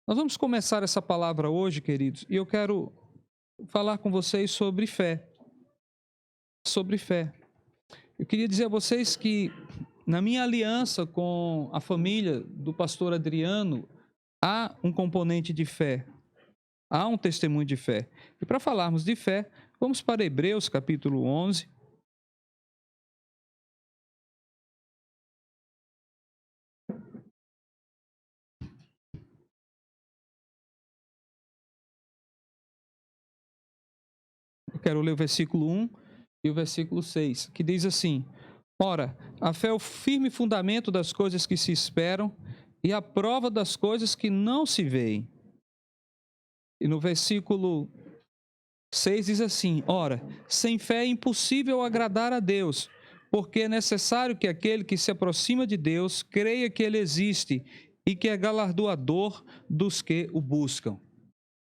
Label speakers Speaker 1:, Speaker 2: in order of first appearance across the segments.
Speaker 1: Nós vamos começar essa palavra hoje, queridos, e eu quero falar com vocês sobre fé. Sobre fé. Eu queria dizer a vocês que, na minha aliança com a família do pastor Adriano, há um componente de fé, há um testemunho de fé. E para falarmos de fé, vamos para Hebreus capítulo 11. Eu quero ler o versículo 1 e o versículo 6, que diz assim: Ora, a fé é o firme fundamento das coisas que se esperam e a prova das coisas que não se veem. E no versículo 6 diz assim: Ora, sem fé é impossível agradar a Deus, porque é necessário que aquele que se aproxima de Deus creia que Ele existe e que é galardoador dos que o buscam.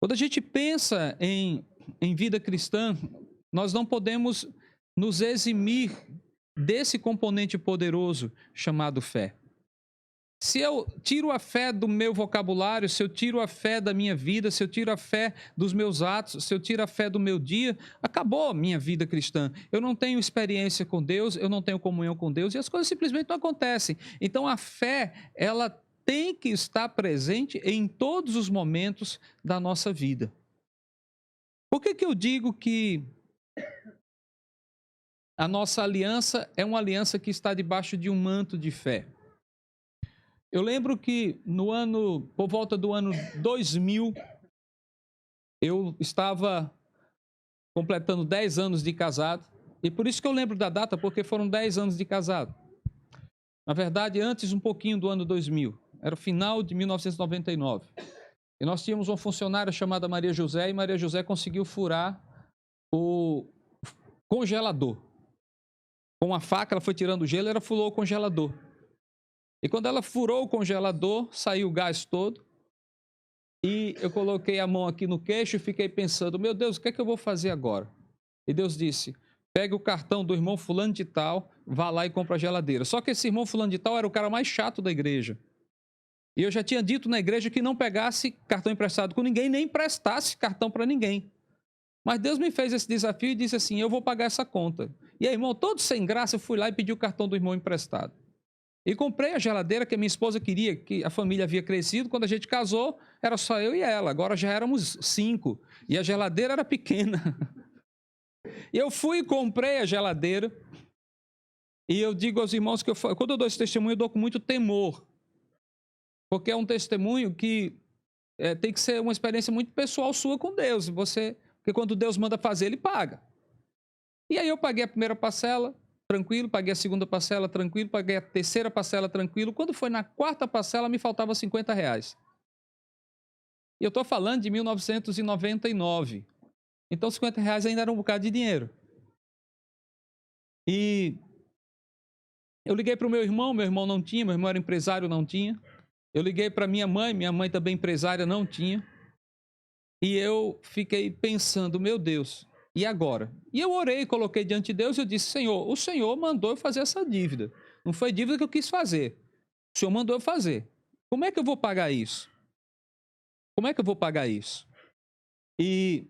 Speaker 1: Quando a gente pensa em vida cristã, nós não podemos nos eximir desse componente poderoso chamado fé. Se eu tiro a fé do meu vocabulário, se eu tiro a fé da minha vida, se eu tiro a fé dos meus atos, se eu tiro a fé do meu dia, acabou a minha vida cristã. Eu não tenho experiência com Deus, eu não tenho comunhão com Deus e as coisas simplesmente não acontecem. Então a fé, ela tem que estar presente em todos os momentos da nossa vida. Por que eu digo que a nossa aliança é uma aliança que está debaixo de um manto de fé? Eu lembro que por volta do ano 2000, eu estava completando 10 anos de casado, e por isso que eu lembro da data, porque foram 10 anos de casado. Na verdade, antes um pouquinho do ano 2000, era o final de 1999. E nós tínhamos uma funcionária chamada Maria José, e Maria José conseguiu furar o congelador. Com a faca, ela foi tirando o gelo e ela furou o congelador. E quando ela furou o congelador, saiu o gás todo. E eu coloquei a mão aqui no queixo e fiquei pensando, meu Deus, o que é que eu vou fazer agora? E Deus disse, pegue o cartão do irmão fulano de tal, vá lá e compra a geladeira. Só que esse irmão fulano de tal era o cara mais chato da igreja. E eu já tinha dito na igreja que não pegasse cartão emprestado com ninguém, nem emprestasse cartão para ninguém. Mas Deus me fez esse desafio e disse assim, eu vou pagar essa conta. E aí, irmão, todo sem graça, eu fui lá e pedi o cartão do irmão emprestado. E comprei a geladeira que a minha esposa queria, que a família havia crescido. Quando a gente casou, era só eu e ela. Agora já éramos 5. E a geladeira era pequena. E eu fui e comprei a geladeira. E eu digo aos irmãos que quando eu dou esse testemunho, eu dou com muito temor. Porque é um testemunho que tem que ser uma experiência muito pessoal sua com Deus. Porque quando Deus manda fazer, Ele paga. E aí eu paguei a primeira parcela, tranquilo, paguei a segunda parcela, tranquilo, paguei a terceira parcela, tranquilo. Quando foi na quarta parcela, me faltava R$50. E eu estou falando de 1999. Então, R$50 ainda era um bocado de dinheiro. E eu liguei para o meu irmão não tinha, meu irmão era empresário, não tinha. Eu liguei para minha mãe também empresária, não tinha. E eu fiquei pensando, meu Deus, e agora? E eu orei, coloquei diante de Deus e eu disse, Senhor, o Senhor mandou eu fazer essa dívida. Não foi dívida que eu quis fazer. O Senhor mandou eu fazer. Como é que eu vou pagar isso? Como é que eu vou pagar isso? E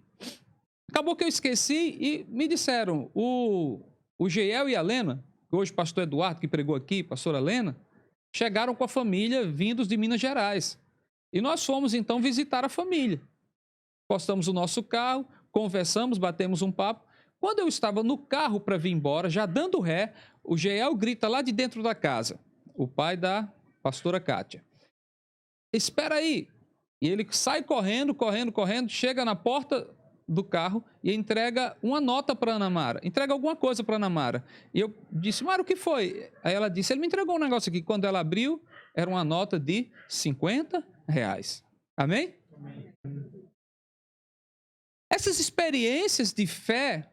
Speaker 1: acabou que eu esqueci e me disseram, o Geiel e a Lena, hoje o pastor Eduardo que pregou aqui, pastora Lena, chegaram com a família vindos de Minas Gerais. E nós fomos então visitar a família. Postamos o nosso carro, conversamos, batemos um papo. Quando eu estava no carro para vir embora, já dando ré, o Geiel grita lá de dentro da casa, o pai da pastora Kátia. Espera aí. E ele sai correndo, chega na porta do carro e entrega uma nota para Ana Mara, entrega alguma coisa para Ana Mara. E eu disse, Mara, o que foi? Aí ela disse, ele me entregou um negócio aqui. Quando ela abriu, era uma nota de R$50. Amém? Amém. Essas experiências de fé,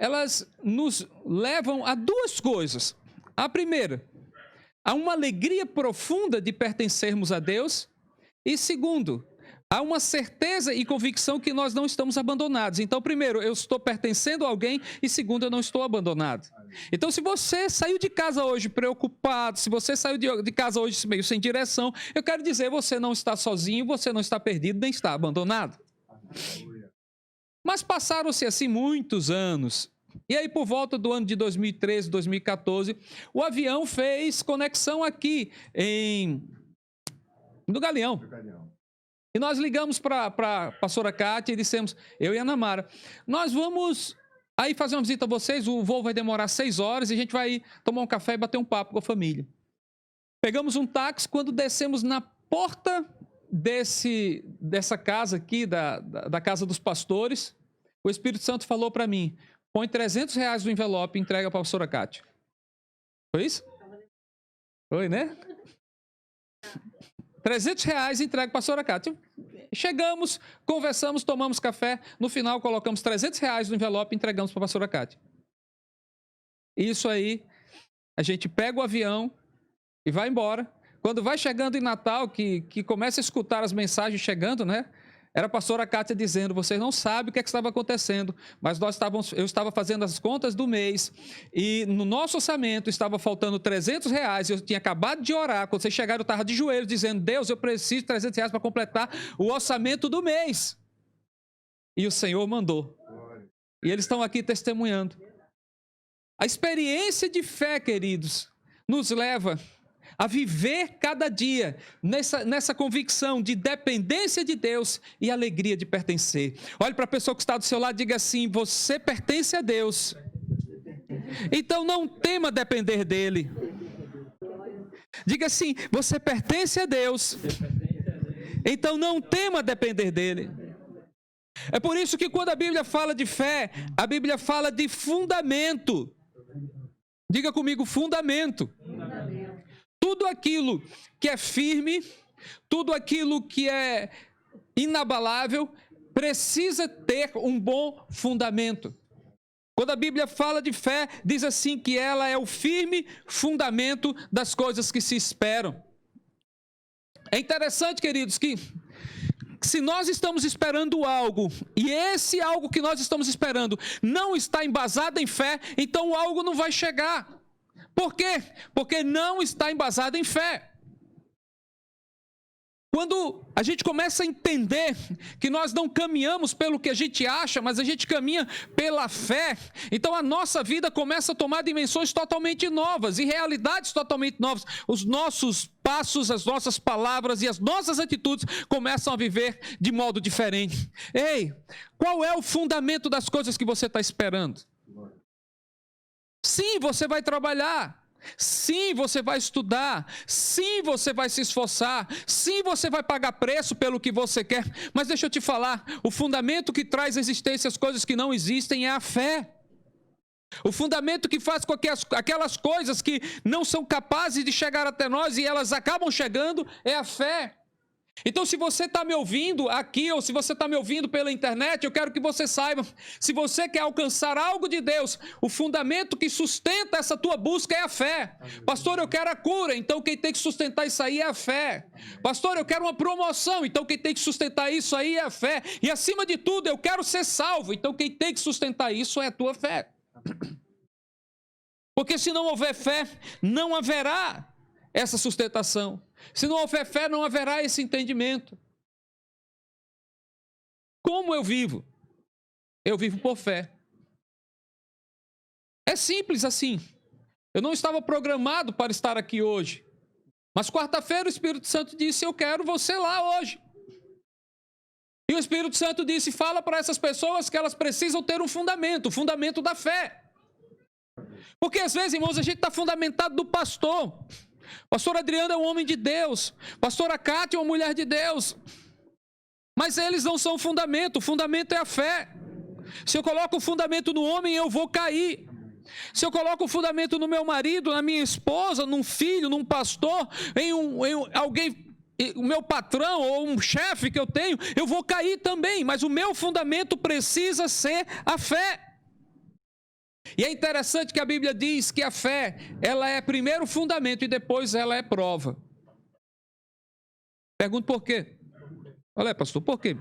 Speaker 1: elas nos levam a duas coisas. A primeira, a uma alegria profunda de pertencermos a Deus. E segundo, Há uma certeza e convicção que nós não estamos abandonados. Então, primeiro, eu estou pertencendo a alguém e segundo, eu não estou abandonado. Então, se você saiu de casa hoje preocupado, se você saiu de casa hoje meio sem direção, eu quero dizer, você não está sozinho, você não está perdido, nem está abandonado. Mas passaram-se assim muitos anos. E aí, por volta do ano de 2013, 2014, o avião fez conexão aqui no Galeão. E nós ligamos para a pastora Cátia e dissemos, eu e a Ana Mara, nós vamos aí fazer uma visita a vocês, o voo vai demorar 6 horas e a gente vai tomar um café e bater um papo com a família. Pegamos um táxi, quando descemos na porta dessa casa aqui, da casa dos pastores, o Espírito Santo falou para mim, põe R$300 no envelope e entrega para a pastora Cátia. Foi isso? Foi, né? R$300 entrega para a pastora Cátia. Chegamos, conversamos, tomamos café. No final, colocamos R$300 no envelope e entregamos para a pastora Cátia. Isso aí, a gente pega o avião e vai embora. Quando vai chegando em Natal, que começa a escutar as mensagens chegando, né? Era a pastora Cátia dizendo, vocês não sabem o que estava acontecendo, mas eu estava fazendo as contas do mês e no nosso orçamento estava faltando R$300, eu tinha acabado de orar, quando vocês chegaram eu estava de joelhos dizendo, Deus, eu preciso de R$300 para completar o orçamento do mês. E o Senhor mandou. E eles estão aqui testemunhando. A experiência de fé, queridos, nos leva a viver cada dia nessa convicção de dependência de Deus e alegria de pertencer. Olhe para a pessoa que está do seu lado e diga assim, você pertence a Deus. Então não tema depender dele. Diga assim, você pertence a Deus. Então não tema depender dele. É por isso que quando a Bíblia fala de fé, a Bíblia fala de fundamento. Diga comigo, fundamento. Tudo aquilo que é firme, tudo aquilo que é inabalável, precisa ter um bom fundamento. Quando a Bíblia fala de fé, diz assim que ela é o firme fundamento das coisas que se esperam. É interessante, queridos, que se nós estamos esperando algo, e esse algo que nós estamos esperando não está embasado em fé, então o algo não vai chegar. Por quê? Porque não está embasado em fé. Quando a gente começa a entender que nós não caminhamos pelo que a gente acha, mas a gente caminha pela fé, então a nossa vida começa a tomar dimensões totalmente novas e realidades totalmente novas. Os nossos passos, as nossas palavras e as nossas atitudes começam a viver de modo diferente. Ei, qual é o fundamento das coisas que você está esperando? Sim, você vai trabalhar. Sim, você vai estudar. Sim, você vai se esforçar. Sim, você vai pagar preço pelo que você quer. Mas deixa eu te falar, o fundamento que traz à existência as coisas que não existem é a fé. O fundamento que faz com que aquelas coisas que não são capazes de chegar até nós e elas acabam chegando é a fé. Então, se você está me ouvindo aqui ou se você está me ouvindo pela internet, eu quero que você saiba, se você quer alcançar algo de Deus, o fundamento que sustenta essa tua busca é a fé. Pastor, eu quero a cura, então quem tem que sustentar isso aí é a fé. Pastor, eu quero uma promoção, então quem tem que sustentar isso aí é a fé. E acima de tudo, eu quero ser salvo, então quem tem que sustentar isso é a tua fé. Porque se não houver fé, não haverá essa sustentação. Se não houver fé, não haverá esse entendimento. Como eu vivo? Eu vivo por fé. É simples assim. Eu não estava programado para estar aqui hoje. Mas quarta-feira o Espírito Santo disse, eu quero você lá hoje. E o Espírito Santo disse, fala para essas pessoas que elas precisam ter um fundamento, o fundamento da fé. Porque às vezes, irmãos, a gente está fundamentado do pastor. Pastor Adriano é um homem de Deus. Pastora Cátia é uma mulher de Deus. Mas eles não são o fundamento é a fé. Se eu coloco o fundamento no homem, eu vou cair. Se eu coloco o fundamento no meu marido, na minha esposa, num filho, num pastor, em alguém, o meu patrão ou um chefe que eu tenho, eu vou cair também. Mas o meu fundamento precisa ser a fé. E é interessante que a Bíblia diz que a fé, ela é primeiro fundamento e depois ela é prova. Pergunto por quê? Olha, pastor, por quê?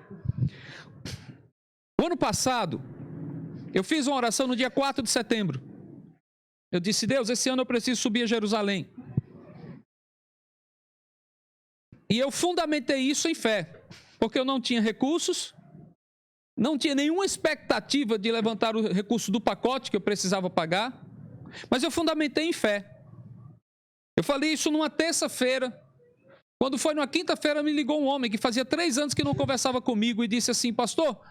Speaker 1: O ano passado, eu fiz uma oração no dia 4 de setembro. Eu disse, Deus, esse ano eu preciso subir a Jerusalém. E eu fundamentei isso em fé, porque eu não tinha recursos, não tinha nenhuma expectativa de levantar o recurso do pacote que eu precisava pagar, mas eu fundamentei em fé. Eu falei isso numa terça-feira. Quando foi numa quinta-feira, me ligou um homem que fazia 3 anos que não conversava comigo e disse assim, pastor,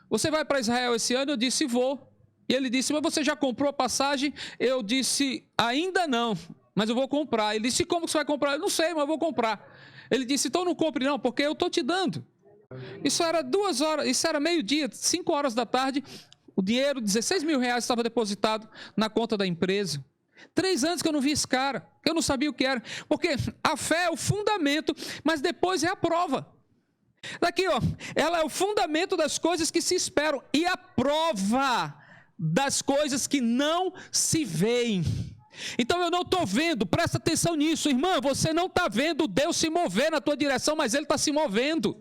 Speaker 1: você vai para Israel esse ano? Eu disse, vou. E ele disse, mas você já comprou a passagem? Eu disse, ainda não, mas eu vou comprar. Ele disse, como você vai comprar? Eu não sei, mas eu vou comprar. Ele disse, então não compre não, porque eu estou te dando. Isso era 2 horas, isso era meio-dia, 5 horas da tarde, o dinheiro, 16 mil reais estava depositado na conta da empresa. 3 anos que eu não vi esse cara, eu não sabia o que era, porque a fé é o fundamento, mas depois é a prova. Daqui, ó, ela é o fundamento das coisas que se esperam e a prova das coisas que não se veem. Então eu não estou vendo, presta atenção nisso, irmã, você não está vendo Deus se mover na tua direção, mas Ele está se movendo.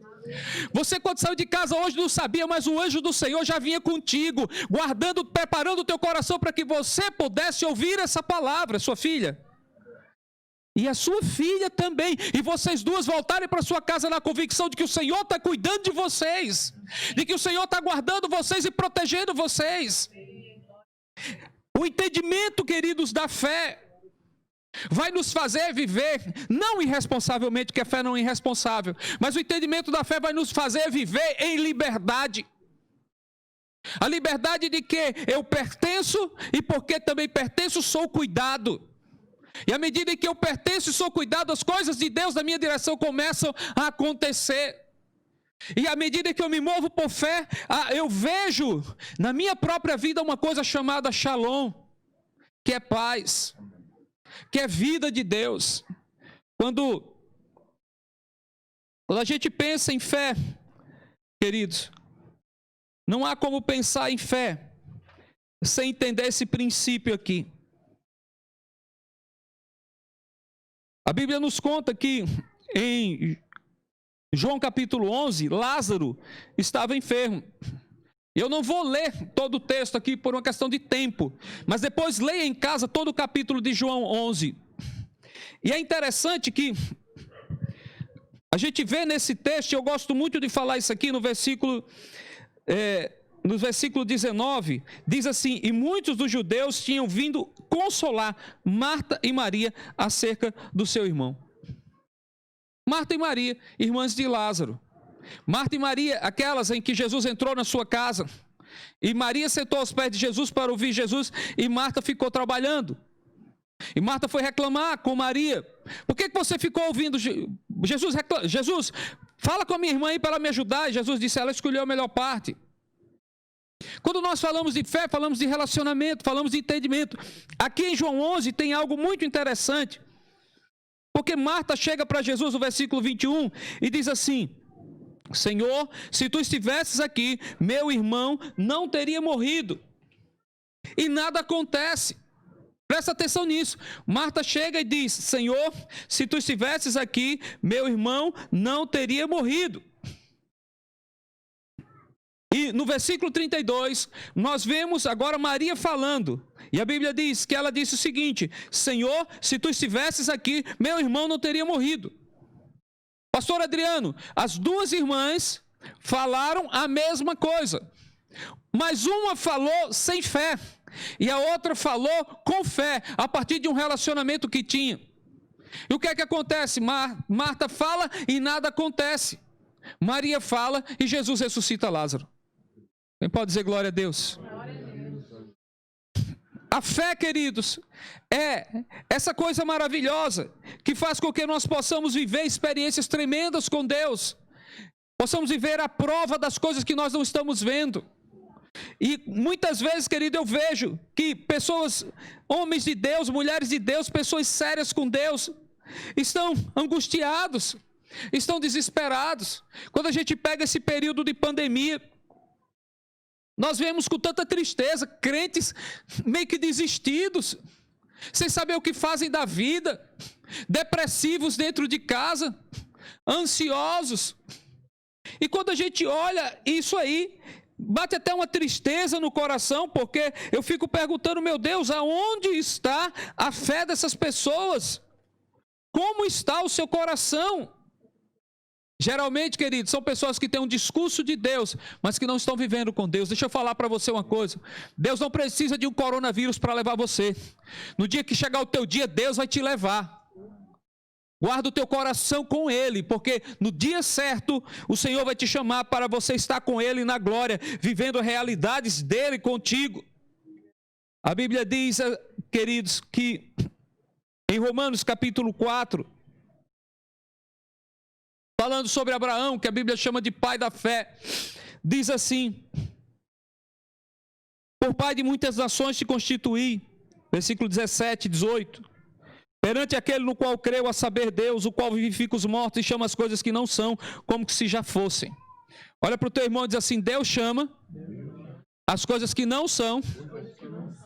Speaker 1: Você quando saiu de casa hoje não sabia, mas o anjo do Senhor já vinha contigo, guardando, preparando o teu coração para que você pudesse ouvir essa palavra, sua filha. E a sua filha também, e vocês duas voltarem para sua casa na convicção de que o Senhor está cuidando de vocês, de que o Senhor está guardando vocês e protegendo vocês. O entendimento, queridos, da fé vai nos fazer viver, não irresponsavelmente, porque a fé não é irresponsável, mas o entendimento da fé vai nos fazer viver em liberdade. A liberdade de que eu pertenço e porque também pertenço, sou cuidado. E à medida em que eu pertenço e sou cuidado, as coisas de Deus na minha direção começam a acontecer. E à medida que eu me movo por fé, eu vejo na minha própria vida uma coisa chamada shalom, que é paz, que é vida de Deus. Quando a gente pensa em fé, queridos, não há como pensar em fé sem entender esse princípio aqui. A Bíblia nos conta que em João capítulo 11, Lázaro estava enfermo. Eu não vou ler todo o texto aqui por uma questão de tempo, mas depois leia em casa todo o capítulo de João 11. E é interessante que a gente vê nesse texto, eu gosto muito de falar isso aqui no versículo 19, diz assim, e muitos dos judeus tinham vindo consolar Marta e Maria acerca do seu irmão. Marta e Maria, irmãs de Lázaro. Marta e Maria, aquelas em que Jesus entrou na sua casa, e Maria sentou aos pés de Jesus para ouvir Jesus, e Marta ficou trabalhando. E Marta foi reclamar com Maria, por que você ficou ouvindo Jesus, fala com a minha irmã aí para ela me ajudar. E Jesus disse, ela escolheu a melhor parte. Quando nós falamos de fé, falamos de relacionamento, falamos de entendimento. Aqui em João 11 tem algo muito interessante, porque Marta chega para Jesus no versículo 21 e diz assim, Senhor, se tu estivesses aqui, meu irmão não teria morrido. E nada acontece. Presta atenção nisso. Marta chega e diz, Senhor, se tu estivesses aqui, meu irmão não teria morrido. E no versículo 32, nós vemos agora Maria falando. E a Bíblia diz que ela disse o seguinte, Senhor, se tu estivesses aqui, meu irmão não teria morrido. Pastor Adriano, as duas irmãs falaram a mesma coisa. Mas uma falou sem fé. E a outra falou com fé, a partir de um relacionamento que tinha. E o que é que acontece? Marta fala e nada acontece. Maria fala e Jesus ressuscita Lázaro. Quem pode dizer glória a Deus? A fé, queridos, é essa coisa maravilhosa que faz com que nós possamos viver experiências tremendas com Deus. Possamos viver a prova das coisas que nós não estamos vendo. E muitas vezes, querido, eu vejo que pessoas, homens de Deus, mulheres de Deus, pessoas sérias com Deus, estão angustiados, estão desesperados. Quando a gente pega esse período de pandemia, nós vemos com tanta tristeza, crentes meio que desistidos, sem saber o que fazem da vida, depressivos dentro de casa, ansiosos. E quando a gente olha isso aí, bate até uma tristeza no coração, porque eu fico perguntando, meu Deus, aonde está a fé dessas pessoas? Como está o seu coração? Geralmente, queridos, são pessoas que têm um discurso de Deus, mas que não estão vivendo com Deus. Deixa eu falar para você uma coisa. Deus não precisa de um coronavírus para levar você. No dia que chegar o teu dia, Deus vai te levar. Guarda o teu coração com Ele, porque no dia certo, o Senhor vai te chamar para você estar com Ele na glória, vivendo realidades dEle contigo. A Bíblia diz, queridos, que em Romanos capítulo 4, falando sobre Abraão, que a Bíblia chama de pai da fé, diz assim: por pai de muitas nações te constituí, versículo 17, 18, perante aquele no qual creu, a saber Deus, o qual vivifica os mortos e chama as coisas que não são, como que se já fossem. Olha para o teu irmão e diz assim: Deus chama as coisas que não são,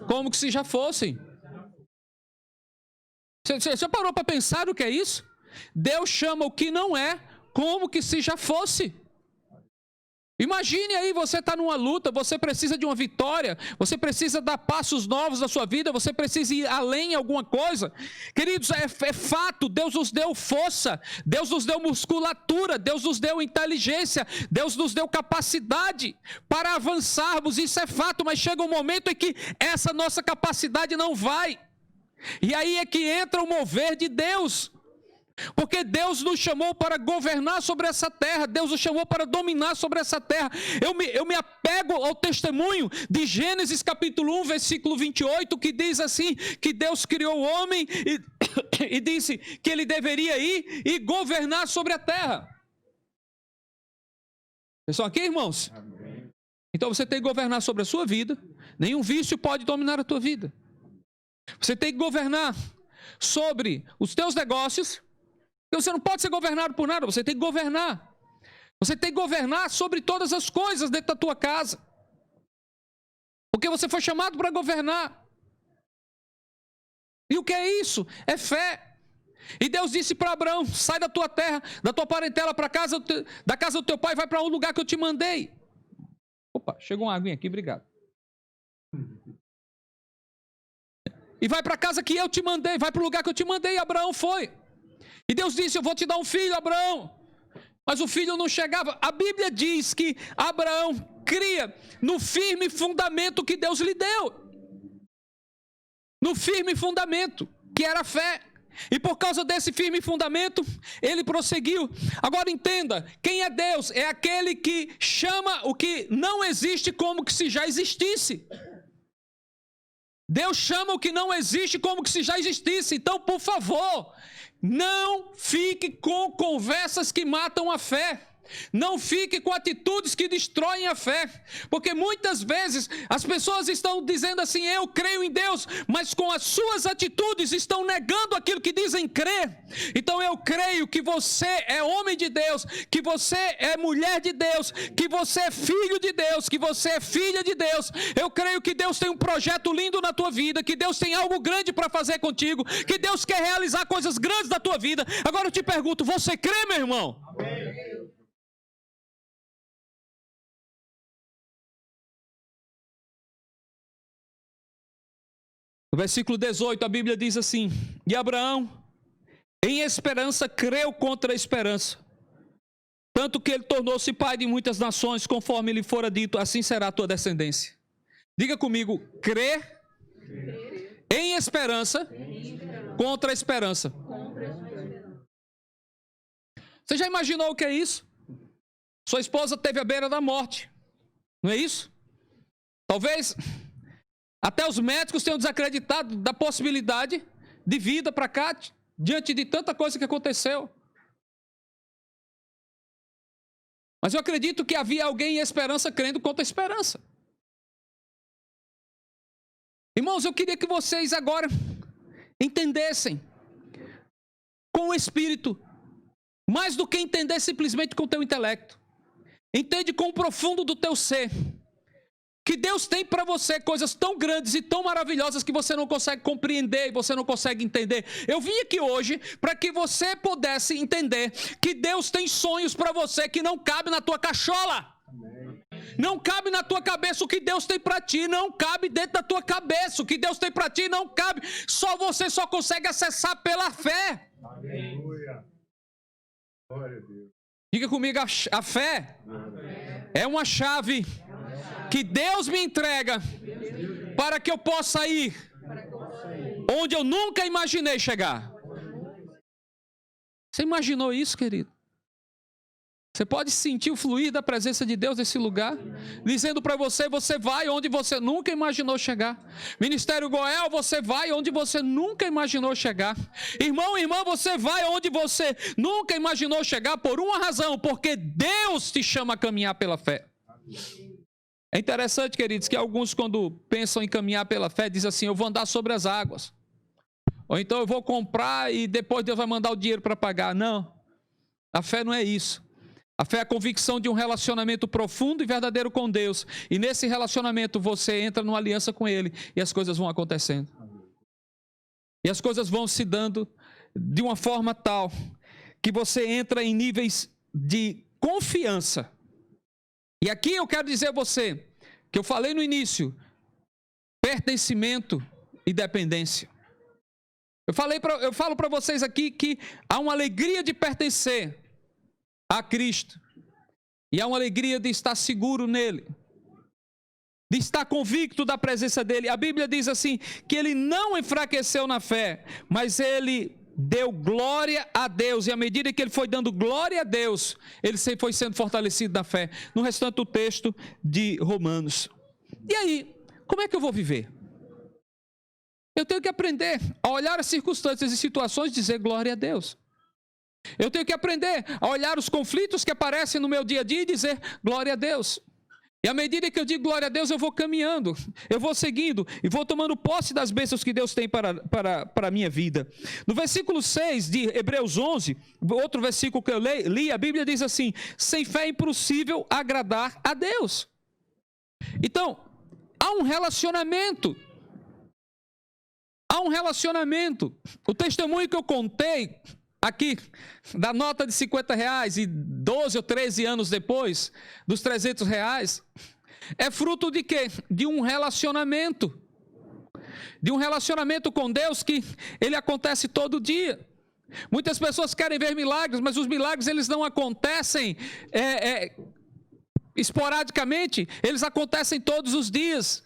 Speaker 1: como que se já fossem. Você já parou para pensar o que é isso? Deus chama o que não é, como que se já fosse. Imagine aí, você está numa luta, você precisa de uma vitória, você precisa dar passos novos na sua vida, você precisa ir além em alguma coisa. Queridos, é fato, Deus nos deu força, Deus nos deu musculatura, Deus nos deu inteligência, Deus nos deu capacidade para avançarmos, isso é fato, mas chega um momento em que essa nossa capacidade não vai. E aí é que entra o mover de Deus. Porque Deus nos chamou para governar sobre essa terra, Deus nos chamou para dominar sobre essa terra. Eu me apego ao testemunho de Gênesis capítulo 1, versículo 28, que diz assim, que Deus criou o homem e disse que ele deveria ir e governar sobre a terra. Vocês estão aqui, irmãos? Amém. Então você tem que governar sobre a sua vida, nenhum vício pode dominar a tua vida. Você tem que governar sobre os teus negócios. Você não pode ser governado por nada, você tem que governar. Você tem que governar sobre todas as coisas dentro da tua casa. Porque você foi chamado para governar. E o que é isso? É fé. E Deus disse para Abraão: sai da tua terra, da tua parentela para casa, da casa do teu pai, vai para um lugar que eu te mandei. Opa, chegou uma aguinha aqui, obrigado. E vai para a casa que eu te mandei, vai para o lugar que eu te mandei. E Abraão foi. E Deus disse: eu vou te dar um filho, Abraão. Mas o filho não chegava. A Bíblia diz que Abraão cria no firme fundamento que Deus lhe deu. No firme fundamento, que era a fé. E por causa desse firme fundamento, ele prosseguiu. Agora entenda, quem é Deus? É aquele que chama o que não existe como que se já existisse. Deus chama o que não existe como que se já existisse. Então, por favor, não fique com conversas que matam a fé. Não fique com atitudes que destroem a fé, porque muitas vezes as pessoas estão dizendo assim: eu creio em Deus, mas com as suas atitudes estão negando aquilo que dizem crer. Então eu creio que você é homem de Deus, que você é mulher de Deus, que você é filho de Deus, que você é filha de Deus. Eu creio que Deus tem um projeto lindo na tua vida, que Deus tem algo grande para fazer contigo, que Deus quer realizar coisas grandes na tua vida. Agora eu te pergunto, você crê, meu irmão? Amém. No versículo 18, a Bíblia diz assim: e Abraão, em esperança, creu contra a esperança, tanto que ele tornou-se pai de muitas nações, conforme lhe fora dito, assim será a tua descendência. Diga comigo: crer em esperança contra a esperança. Você já imaginou o que é isso? Sua esposa esteve à beira da morte, não é isso? Talvez até os médicos tenham desacreditado da possibilidade de vida para cá, diante de tanta coisa que aconteceu. Mas eu acredito que havia alguém em esperança crendo contra a esperança. Irmãos, eu queria que vocês agora entendessem com o Espírito, mais do que entender simplesmente com o teu intelecto. Entende com o profundo do teu ser que Deus tem para você coisas tão grandes e tão maravilhosas que você não consegue compreender e você não consegue entender. Eu vim aqui hoje para que você pudesse entender que Deus tem sonhos para você que não cabe na tua cachola. Não cabe na tua cabeça. O que Deus tem para ti não cabe dentro da tua cabeça. O que Deus tem para ti não cabe. Você só consegue acessar pela fé.
Speaker 2: Aleluia. Glória a Deus.
Speaker 1: Diga comigo, a fé é uma chave que Deus me entrega para que eu possa ir onde eu nunca imaginei chegar. Você imaginou isso, querido? Você pode sentir o fluir da presença de Deus nesse lugar, dizendo para você, você vai onde você nunca imaginou chegar. Ministério Goel, você vai onde você nunca imaginou chegar. Irmão, irmã, você vai onde você nunca imaginou chegar por uma razão, porque Deus te chama a caminhar pela fé. É interessante, queridos, que alguns quando pensam em caminhar pela fé, dizem assim, eu vou andar sobre as águas. Ou então eu vou comprar e depois Deus vai mandar o dinheiro para pagar. Não, a fé não é isso. A fé é a convicção de um relacionamento profundo e verdadeiro com Deus. E nesse relacionamento você entra numa aliança com Ele e as coisas vão acontecendo. E as coisas vão se dando de uma forma tal que você entra em níveis de confiança. E aqui eu quero dizer a você, que eu falei no início, pertencimento e dependência. Eu falo para vocês aqui que há uma alegria de pertencer a Cristo, e há uma alegria de estar seguro nele, de estar convicto da presença dele. A Bíblia diz assim, que ele não enfraqueceu na fé, mas ele deu glória a Deus, e à medida que ele foi dando glória a Deus, ele foi sendo fortalecido na fé, no restante do texto de Romanos. E aí, como é que eu vou viver? Eu tenho que aprender a olhar as circunstâncias e situações e dizer glória a Deus. Eu tenho que aprender a olhar os conflitos que aparecem no meu dia a dia e dizer glória a Deus. E à medida que eu digo glória a Deus, eu vou caminhando, eu vou seguindo e vou tomando posse das bênçãos que Deus tem para a minha vida. No versículo 6 de Hebreus 11, outro versículo que eu li, a Bíblia diz assim, sem fé é impossível agradar a Deus. Então, há um relacionamento. Há um relacionamento. O testemunho que eu contei aqui, da nota de R$50 e 12 ou 13 anos depois, dos R$300, é fruto de quê? De um relacionamento. De um relacionamento com Deus que ele acontece todo dia. Muitas pessoas querem ver milagres, mas os milagres eles não acontecem esporadicamente, eles acontecem todos os dias.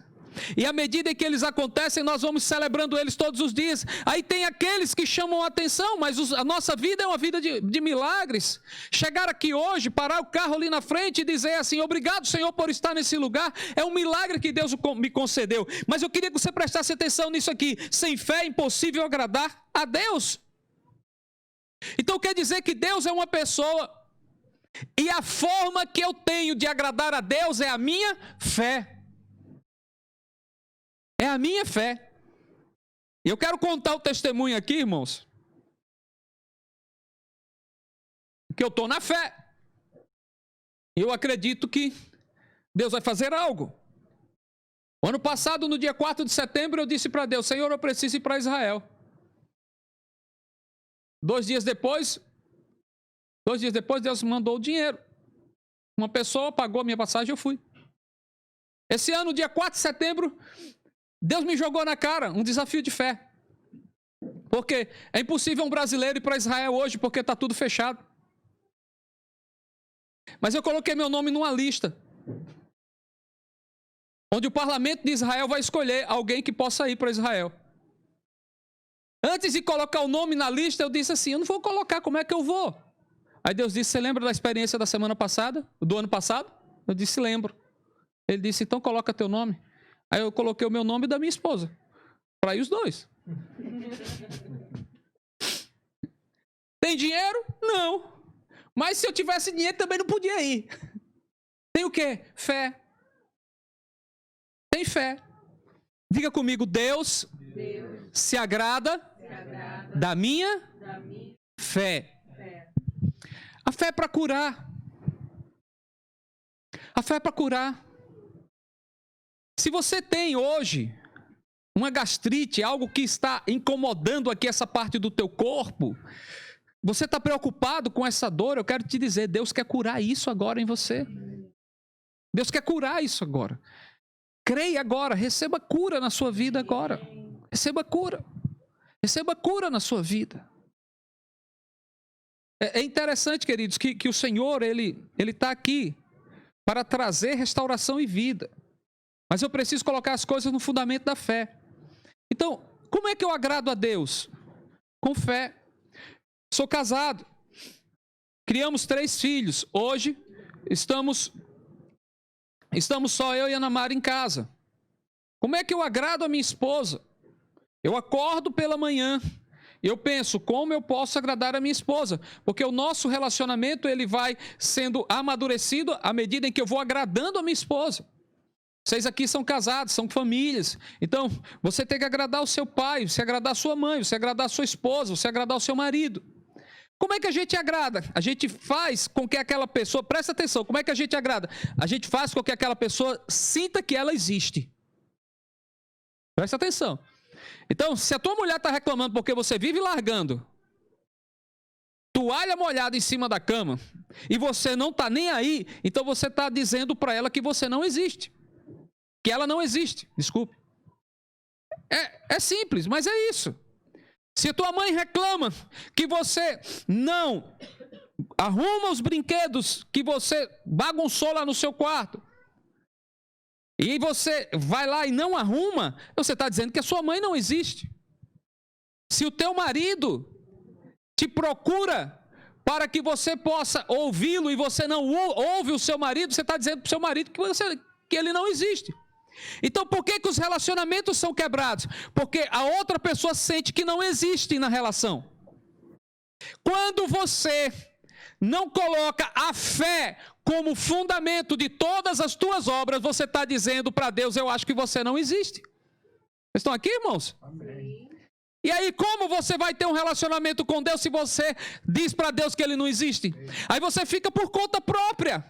Speaker 1: E à medida que eles acontecem, nós vamos celebrando eles todos os dias. Aí tem aqueles que chamam a atenção, mas a nossa vida é uma vida de milagres. Chegar aqui hoje, parar o carro ali na frente e dizer assim, obrigado Senhor por estar nesse lugar, é um milagre que Deus me concedeu. Mas eu queria que você prestasse atenção nisso aqui, sem fé é impossível agradar a Deus. Então quer dizer que Deus é uma pessoa, e a forma que eu tenho de agradar a Deus é a minha fé. É a minha fé. E eu quero contar o testemunho aqui, irmãos, que eu estou na fé. Eu acredito que Deus vai fazer algo. O ano passado, no dia 4 de setembro, eu disse para Deus, Senhor, eu preciso ir para Israel. 2 dias depois, Deus mandou o dinheiro. Uma pessoa pagou a minha passagem e eu fui. Esse ano, dia 4 de setembro, Deus me jogou na cara um desafio de fé. Porque é impossível um brasileiro ir para Israel hoje porque está tudo fechado. Mas eu coloquei meu nome numa lista, onde o parlamento de Israel vai escolher alguém que possa ir para Israel. Antes de colocar o nome na lista, eu disse assim, eu não vou colocar, como é que eu vou? Aí Deus disse, você lembra da experiência da semana passada? Do ano passado? Eu disse, lembro. Ele disse, então coloca teu nome. Aí eu coloquei o meu nome e da minha esposa, para ir os dois. Tem dinheiro? Não. Mas se eu tivesse dinheiro também não podia ir. Tem o quê? Fé. Tem fé. Diga comigo, Deus se agrada da minha fé. A fé é para curar. A fé é para curar. Se você tem hoje uma gastrite, algo que está incomodando aqui essa parte do teu corpo, você está preocupado com essa dor, eu quero te dizer, Deus quer curar isso agora em você. Deus quer curar isso agora. Creia agora, receba cura na sua vida agora. Receba cura. Receba cura na sua vida. É interessante, queridos, que o Senhor, Ele está aqui para trazer restauração e vida. Mas eu preciso colocar as coisas no fundamento da fé. Então, como é que eu agrado a Deus? Com fé. Sou casado. Criamos 3 filhos. Hoje, estamos só eu e a Ana Mara em casa. Como é que eu agrado a minha esposa? Eu acordo pela manhã. Eu penso, como eu posso agradar a minha esposa? Porque o nosso relacionamento, ele vai sendo amadurecido à medida em que eu vou agradando a minha esposa. Vocês aqui são casados, são famílias. Então, você tem que agradar o seu pai, você agradar a sua mãe, você agradar a sua esposa, você agradar o seu marido. Como é que a gente agrada? A gente faz com que aquela pessoa, presta atenção, como é que a gente agrada? A gente faz com que aquela pessoa sinta que ela existe. Presta atenção. Então, se a tua mulher está reclamando porque você vive largando toalha molhada em cima da cama e você não está nem aí, então você está dizendo para ela que você não existe. Que ela não existe, desculpe. É simples, mas é isso. Se a tua mãe reclama que você não arruma os brinquedos que você bagunçou lá no seu quarto, e você vai lá e não arruma, você está dizendo que a sua mãe não existe. Se o teu marido te procura para que você possa ouvi-lo e você não ouve o seu marido, você está dizendo para o seu marido que ele não existe. Então, por que os relacionamentos são quebrados? Porque a outra pessoa sente que não existe na relação. Quando você não coloca a fé como fundamento de todas as tuas obras, você está dizendo para Deus, eu acho que você não existe. Vocês estão aqui, irmãos?
Speaker 2: Amém.
Speaker 1: E aí, como você vai ter um relacionamento com Deus se você diz para Deus que Ele não existe? Aí você fica por conta própria.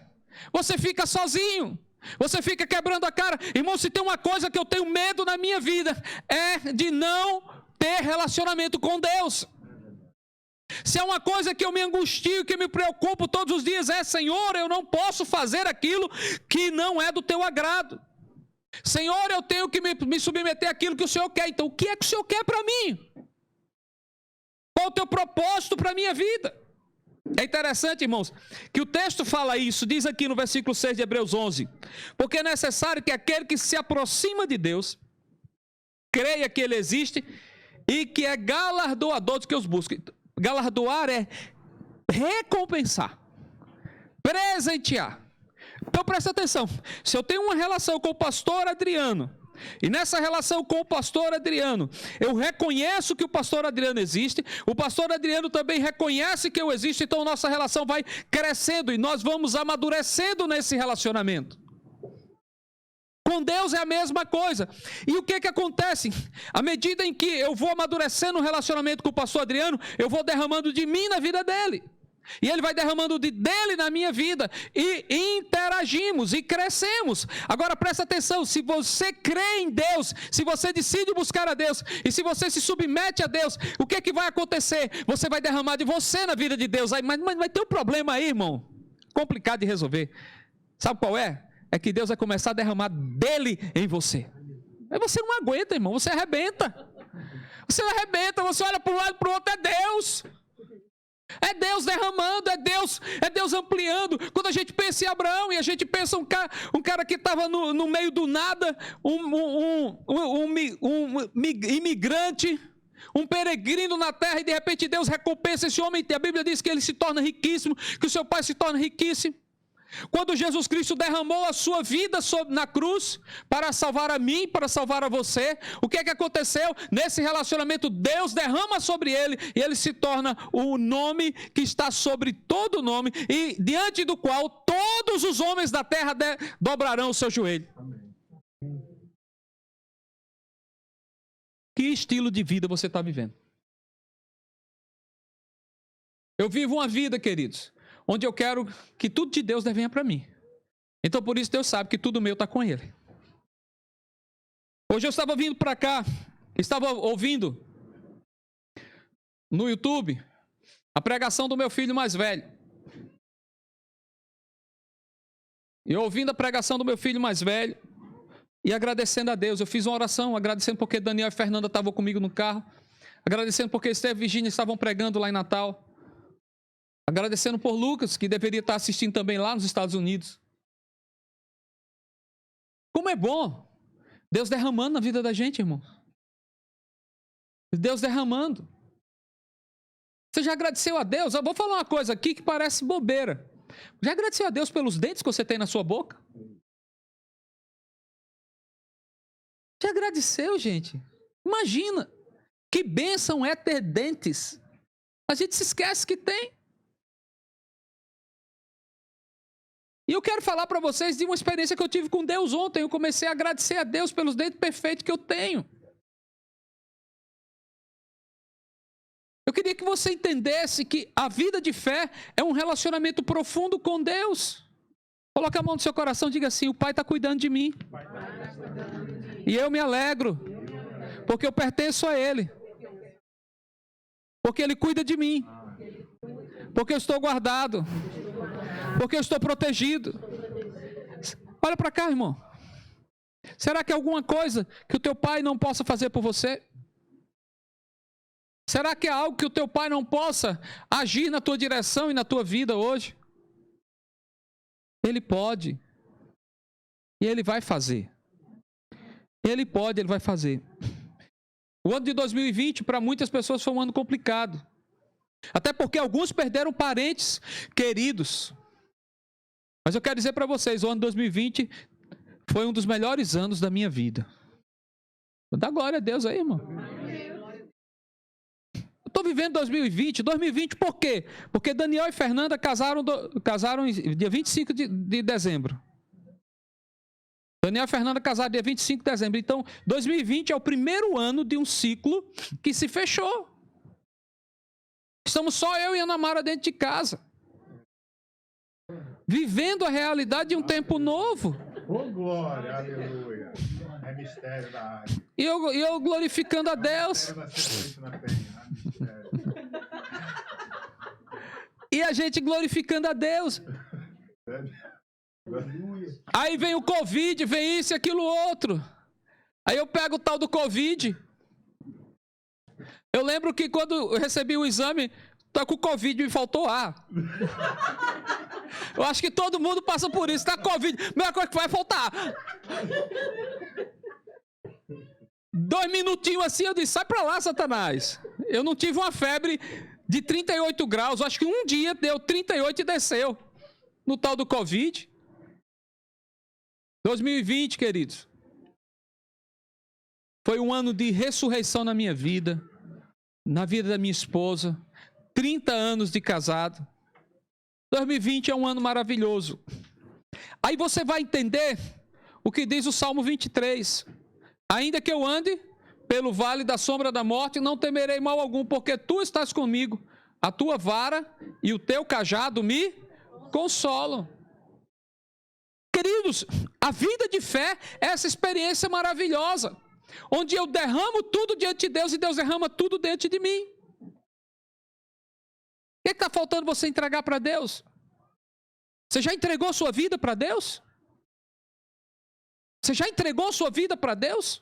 Speaker 1: Você fica sozinho. Você fica quebrando a cara. Irmão, se tem uma coisa que eu tenho medo na minha vida, é de não ter relacionamento com Deus. Se é uma coisa que eu me angustio, que me preocupo todos os dias, Senhor, eu não posso fazer aquilo que não é do teu agrado. Senhor, eu tenho que me submeter àquilo que o Senhor quer. Então, o que é que o Senhor quer para mim? Qual o teu propósito para a minha vida? É interessante, irmãos, que o texto fala isso, diz aqui no versículo 6 de Hebreus 11, porque é necessário que aquele que se aproxima de Deus, creia que Ele existe e que é galardoador dos que os buscam. Galardoar é recompensar, presentear. Então presta atenção, se eu tenho uma relação com o pastor Adriano, e nessa relação com o pastor Adriano, eu reconheço que o pastor Adriano existe, o pastor Adriano também reconhece que eu existo, então nossa relação vai crescendo e nós vamos amadurecendo nesse relacionamento. Com Deus é a mesma coisa. E o que acontece? À medida em que eu vou amadurecendo o relacionamento com o pastor Adriano, eu vou derramando de mim na vida dele. E ele vai derramando dele na minha vida. E interagimos e crescemos. Agora presta atenção, se você crê em Deus, se você decide buscar a Deus, e se você se submete a Deus, o que vai acontecer? Você vai derramar de você na vida de Deus. Aí, mas vai ter um problema aí, irmão. Complicado de resolver. Sabe qual é? É que Deus vai começar a derramar dele em você. Aí você não aguenta, irmão. Você arrebenta. Você arrebenta, você olha para um lado e para o outro, é Deus. É Deus derramando, é Deus ampliando. Quando a gente pensa em Abraão e a gente pensa um cara que estava no meio do nada, um imigrante, um peregrino na terra, e de repente Deus recompensa esse homem. A Bíblia diz que ele se torna riquíssimo, que o seu pai se torna riquíssimo. Quando Jesus Cristo derramou a sua vida na cruz para salvar a mim, para salvar a você, o que aconteceu? Nesse relacionamento, Deus derrama sobre ele e ele se torna o nome que está sobre todo nome e diante do qual todos os homens da terra dobrarão o seu joelho. Amém. Que estilo de vida você está vivendo? Eu vivo uma vida, queridos, onde eu quero que tudo de Deus venha para mim. Então, por isso, Deus sabe que tudo meu está com Ele. Hoje eu estava vindo para cá, estava ouvindo no YouTube a pregação do meu filho mais velho. E ouvindo a pregação do meu filho mais velho e agradecendo a Deus, eu fiz uma oração, agradecendo porque Daniel e Fernanda estavam comigo no carro, agradecendo porque Esteve e Virgínia estavam pregando lá em Natal, agradecendo por Lucas, que deveria estar assistindo também lá nos Estados Unidos. Como é bom Deus derramando na vida da gente, irmão. Deus derramando. Você já agradeceu a Deus? Eu vou falar uma coisa aqui que parece bobeira. Já agradeceu a Deus pelos dentes que você tem na sua boca? Já agradeceu, gente? Imagina, que bênção é ter dentes. A gente se esquece que tem. E eu quero falar para vocês de uma experiência que eu tive com Deus ontem. Eu comecei a agradecer a Deus pelos dentes perfeitos que eu tenho. Eu queria que você entendesse que a vida de fé é um relacionamento profundo com Deus. Coloque a mão no seu coração e diga assim: o Pai está cuidando de mim. E eu me alegro, porque eu pertenço a Ele. Porque Ele cuida de mim. Porque eu estou guardado. Porque eu estou protegido. Olha para cá, irmão. Será que é alguma coisa que o teu pai não possa fazer por você? Será que é algo que o teu pai não possa agir na tua direção e na tua vida hoje? Ele pode. E Ele vai fazer. Ele pode, Ele vai fazer. O ano de 2020 para muitas pessoas foi um ano complicado. Até porque alguns perderam parentes queridos. Mas eu quero dizer para vocês, o ano de 2020 foi um dos melhores anos da minha vida. Dá glória a Deus aí, irmão. Eu estou vivendo 2020. 2020 por quê? Porque Daniel e Fernanda casaram dia 25 de dezembro. Daniel e Fernanda casaram dia 25 de dezembro. Então, 2020 é o primeiro ano de um ciclo que se fechou. Estamos só eu e a Ana Mara dentro de casa. Vivendo a realidade de um tempo novo.
Speaker 2: Oh, glória, aleluia. É mistério da área.
Speaker 1: E eu glorificando a Deus. E a gente glorificando a Deus. Aí vem o Covid, vem isso e aquilo outro. Aí eu pego o tal do Covid. Eu lembro que quando eu recebi o exame, tá com Covid e me faltou ar. Eu acho que todo mundo passa por isso. Tá Covid, a primeira coisa que vai faltar. 2 minutinhos assim, eu disse: sai pra lá, Satanás. Eu não tive uma febre de 38 graus. Eu acho que um dia deu 38 e desceu. No tal do Covid. 2020, queridos. Foi um ano de ressurreição na minha vida. Na vida da minha esposa. 30 anos de casado. 2020 é um ano maravilhoso. Aí você vai entender o que diz o Salmo 23. Ainda que eu ande pelo vale da sombra da morte, não temerei mal algum, porque tu estás comigo. A tua vara e o teu cajado me consolam. Queridos, a vida de fé é essa experiência maravilhosa, onde eu derramo tudo diante de Deus e Deus derrama tudo diante de mim. O que está faltando você entregar para Deus? Você já entregou sua vida para Deus? Você já entregou sua vida para Deus?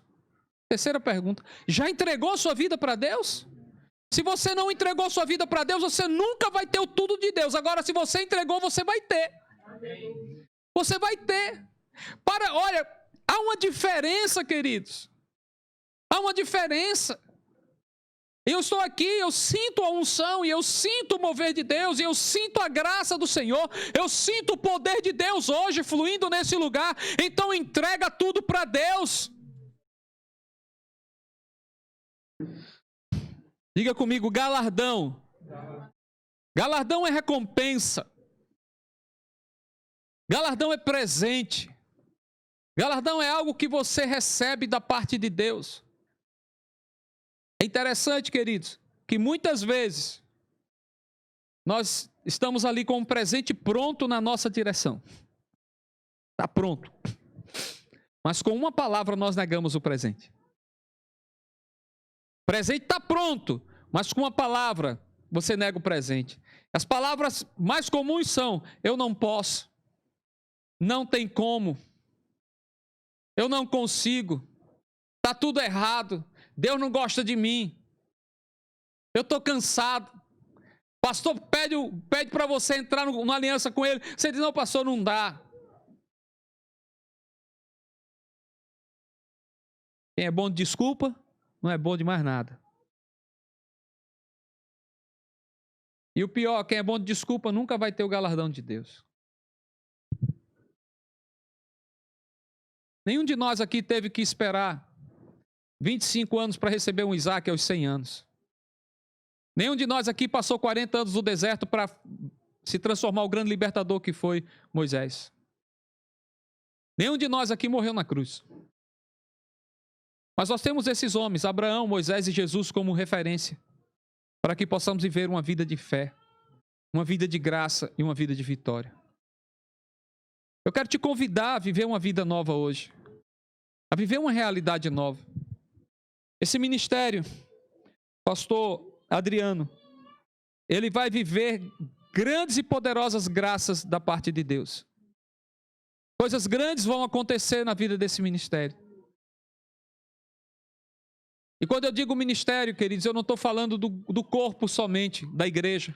Speaker 1: Terceira pergunta. Já entregou sua vida para Deus? Se você não entregou sua vida para Deus, você nunca vai ter o tudo de Deus. Agora, se você entregou, você vai ter. Amém. Você vai ter. Olha, há uma diferença, queridos. Há uma diferença. Eu estou aqui, eu sinto a unção, e eu sinto o mover de Deus, e eu sinto a graça do Senhor, eu sinto o poder de Deus hoje fluindo nesse lugar. Então entrega tudo para Deus. Diga comigo: galardão. Galardão é recompensa. Galardão é presente. Galardão é algo que você recebe da parte de Deus. É interessante, queridos, que muitas vezes nós estamos ali com um presente pronto na nossa direção. Está pronto. Mas com uma palavra nós negamos o presente. O presente está pronto, mas com uma palavra você nega o presente. As palavras mais comuns são: eu não posso, não tem como, eu não consigo, está tudo errado, Deus não gosta de mim, eu estou cansado. Pastor pede para você entrar numa aliança com ele, você diz: não, pastor, não dá. Quem é bom de desculpa, não é bom de mais nada. E o pior, quem é bom de desculpa nunca vai ter o galardão de Deus. Nenhum de nós aqui teve que esperar 25 anos para receber um Isaac aos 100 anos. Nenhum de nós aqui passou 40 anos no deserto para se transformar o grande libertador que foi Moisés. Nenhum de nós aqui morreu na cruz. Mas nós temos esses homens, Abraão, Moisés e Jesus, como referência, para que possamos viver uma vida de fé, uma vida de graça e uma vida de vitória. Eu quero te convidar a viver uma vida nova hoje, a viver uma realidade nova. Esse ministério, pastor Adriano, ele vai viver grandes e poderosas graças da parte de Deus. Coisas grandes vão acontecer na vida desse ministério. E quando eu digo ministério, queridos, eu não estou falando do corpo somente, da igreja.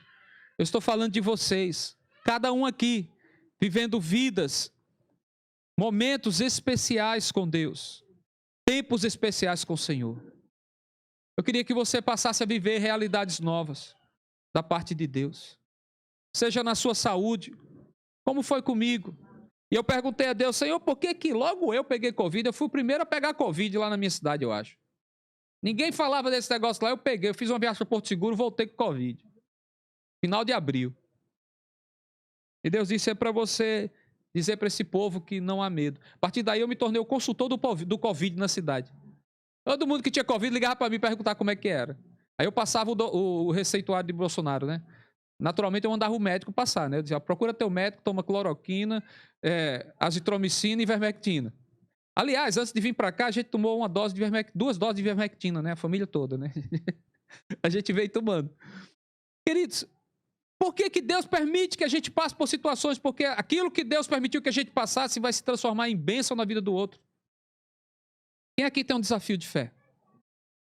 Speaker 1: Eu estou falando de vocês. Cada um aqui, vivendo vidas, momentos especiais com Deus. Tempos especiais com o Senhor. Eu queria que você passasse a viver realidades novas da parte de Deus. Seja na sua saúde, como foi comigo. E eu perguntei a Deus: Senhor, por que logo eu peguei Covid? Eu fui o primeiro a pegar Covid lá na minha cidade, eu acho. Ninguém falava desse negócio lá, eu peguei. Eu fiz uma viagem para Porto Seguro, voltei com Covid. Final de abril. E Deus disse: é para você dizer para esse povo que não há medo. A partir daí eu me tornei o consultor do Covid na cidade. Todo mundo que tinha Covid ligava para mim perguntar como é que era. Aí eu passava o receituário de Bolsonaro, né? Naturalmente eu mandava o médico passar, né? Eu dizia: procura teu médico, toma cloroquina, azitromicina e ivermectina. Aliás, antes de vir para cá, a gente tomou duas doses de ivermectina, né? A família toda, né? A gente veio tomando. Queridos, por que Deus permite que a gente passe por situações? Porque aquilo que Deus permitiu que a gente passasse vai se transformar em bênção na vida do outro. Quem aqui tem um desafio de fé?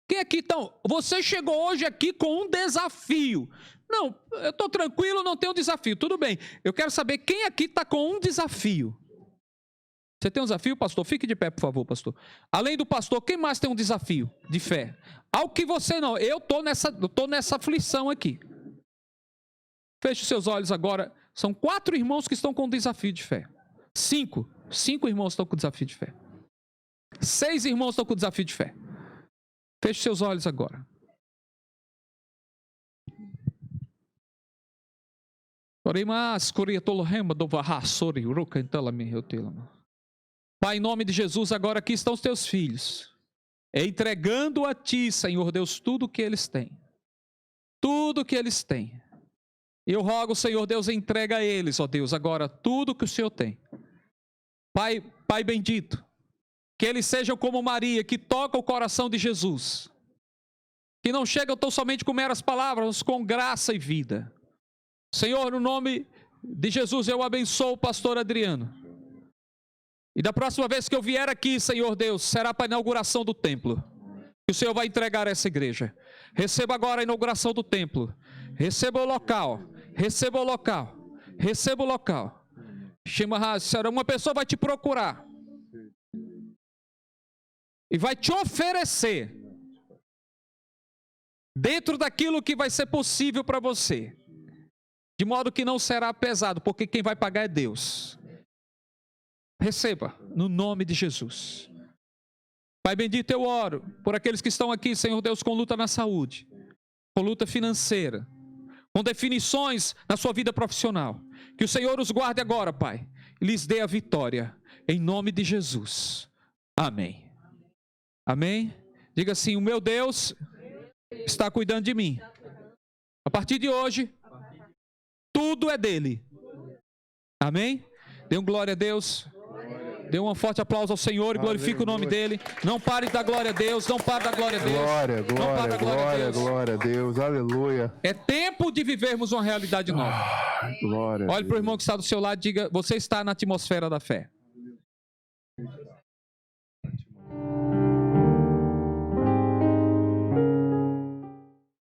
Speaker 1: Quem aqui, então, você chegou hoje aqui com um desafio. Não, eu estou tranquilo, não tenho desafio. Tudo bem, eu quero saber quem aqui está com um desafio. Você tem um desafio, pastor? Fique de pé, por favor, pastor. Além do pastor, quem mais tem um desafio de fé? Algo que você não. Eu estou nessa aflição aqui. Feche os seus olhos agora. São 4 irmãos que estão com um desafio de fé. 5 irmãos estão com desafio de fé. 6 irmãos estão com desafio de fé. Feche seus olhos agora. Pai, em nome de Jesus, agora aqui estão os teus filhos, entregando a ti, Senhor Deus, tudo que eles têm. Tudo que eles têm. E eu rogo, Senhor Deus, entrega a eles, ó Deus, agora tudo que o Senhor tem. Pai bendito, que eles sejam como Maria, que toca o coração de Jesus. Que não chegam tão somente com meras palavras, mas com graça e vida. Senhor, no nome de Jesus, eu abençoo o pastor Adriano. E da próxima vez que eu vier aqui, Senhor Deus, será para a inauguração do templo. Que o Senhor vai entregar a essa igreja. Receba agora a inauguração do templo. Receba o local. Receba o local. Receba o local. Uma pessoa vai te procurar. E vai te oferecer. Dentro daquilo que vai ser possível para você. De modo que não será pesado, porque quem vai pagar é Deus. Receba, no nome de Jesus. Pai bendito, eu oro por aqueles que estão aqui, Senhor Deus, com luta na saúde, com luta financeira, com definições na sua vida profissional. Que o Senhor os guarde agora, Pai, e lhes dê a vitória, em nome de Jesus. Amém. Amém? Diga assim: o meu Deus está cuidando de mim. A partir de hoje, tudo é dele. Amém? Dê um glória a Deus. Dê um forte aplauso ao Senhor e glorifique o nome dele. Não pare de dar glória a Deus. Não pare de dar glória a Deus.
Speaker 3: Glória,
Speaker 1: Não pare
Speaker 3: glória,
Speaker 1: da glória a
Speaker 3: glória,
Speaker 1: Deus.
Speaker 3: glória a Deus. Aleluia.
Speaker 1: É tempo de vivermos uma realidade nova.
Speaker 3: Glória. a
Speaker 1: Olhe para o
Speaker 3: Deus.
Speaker 1: irmão que está do seu lado e diga: você está na atmosfera da fé.